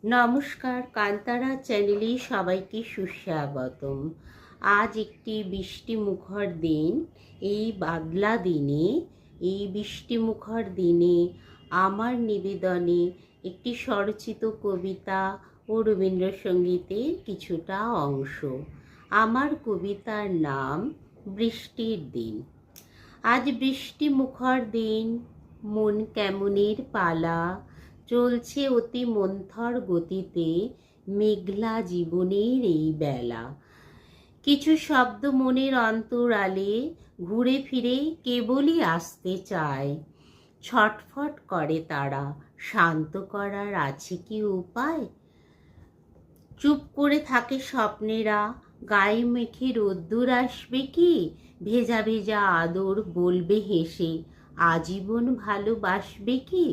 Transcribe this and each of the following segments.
নমস্কার, কান্তারা চ্যানেলে সবাইকে সুস্বাগতম। আজ একটি বৃষ্টিমুখর দিন। এই বাদলা দিনে, এই বৃষ্টিমুখর দিনে আমার নিবেদনে একটি স্বরচিত কবিতা ও রবীন্দ্রসঙ্গীতের কিছুটা অংশ। আমার কবিতার নাম বৃষ্টির দিন। আজ বৃষ্টিমুখর দিন, মন কেমনের পালা, চলছে অতি মন্থর গতিতে মেঘলা জীবনের এই বেলা। কিছু শব্দ মনের অন্তরালে ঘুরে ফিরে কেবলই আসতে চায়। ছটফট করে তারা, শান্ত করার আছে কি উপায়? চুপ করে থাকে স্বপ্নেরা, গায়ে মেখে রোদ্দুর আসবে কি? ভেজা ভেজা আদর বলবে হেসে, আজীবন ভালোবাসবে কি?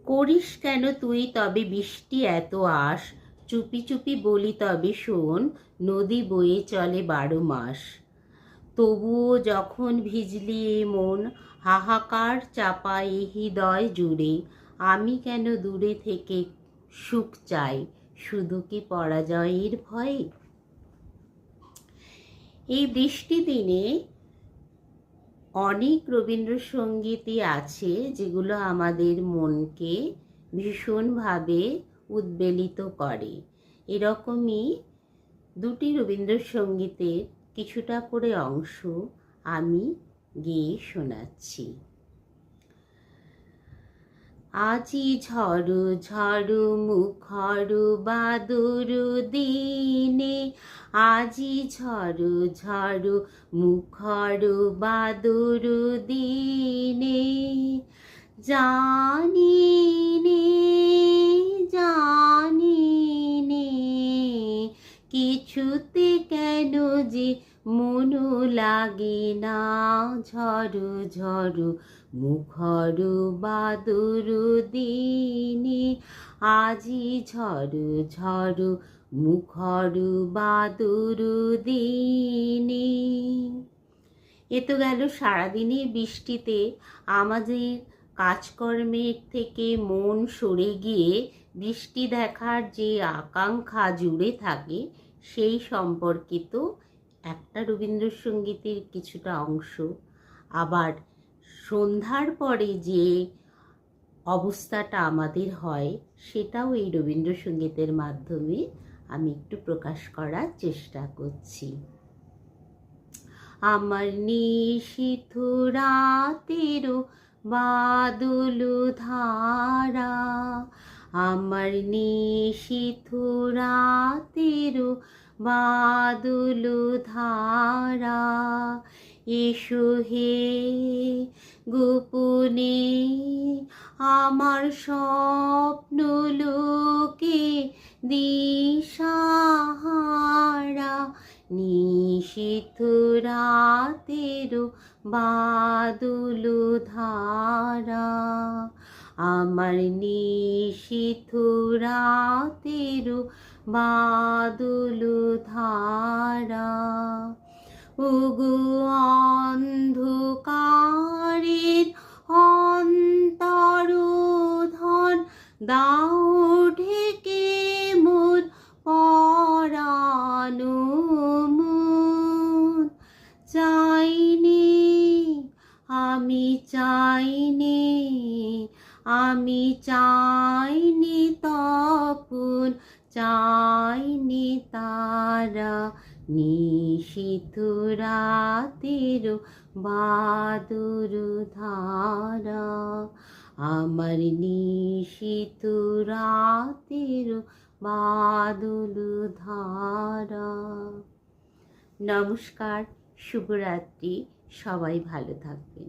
করিস কেন তুই তবে বৃষ্টি এত আশ, চুপি চুপি বলি তবে শোন, নদী বয়ে চলে 12 মাস। তবুও যখন ভিজলি এ মন, হাহাকার চাপা এ হৃদয় জুড়ে, আমি কেন দূরে থেকে সুখ চাই, শুধু কি পরাজয়ের ভয়ে? এই বৃষ্টি দিনে অনেক রবীন্দ্রসঙ্গীতই আছে যেগুলো আমাদের মনকে ভীষণভাবে উদ্বেলিত করে। এরকমই দুটি রবীন্দ্রসঙ্গীতের কিছুটা করে অংশ আমি গেয়ে শোনাচ্ছি। আজি ঝড় ঝড় মুখর বাদুর দিনে, আজি ঝড় ঝড় মুখর বাদুর দিনে, জানি নে জানি নে কিছুতে কেন যে মন লাগে না, ঝড় ঝড় মুখর বাদুর দিনে, আজি ঝড় ঝড় মুখর বাদুর দিনে। এ তো গেল সারাদিনের বৃষ্টিতে আমাদের কাজকর্মের থেকে মন সরে গিয়ে বৃষ্টি দেখার যে আকাঙ্ক্ষা জুড়ে থাকে সেই সম্পর্কিত একটা রবীন্দ্রসঙ্গীতের কিছুটা অংশ। আবার সন্ধ্যার পরে যে অবস্থাটা আমাদের হয় সেটাও এই রবীন্দ্রসঙ্গীতের মাধ্যমে আমি একটু প্রকাশ করার চেষ্টা করছি। আমার নিশীথ রাতেরও বাদল ধারা, আমার নিশীথ রাতেরও বাদল ধারা, এসো হে গোপনে আমার স্বপ্ন লোকে দিশাহারা, নিশীথ রাতেরও বাদল ধারা, আমার নিশীথ রাতেরও বাদল ধারা। ওগো অন্ধকারের অন্তরোধন, দাও ঢেকে মোর পরানো মন, চাইনি আমি চাইনি আমি চাইনি তপন, চাইনি তারা, নিশীথ রাতেরও বাদুর ধারা, আমার নিশীথ রাতেরও বাদল ধারা। নমস্কার, শুভরাত্রি, সবাই ভালো থাকবেন।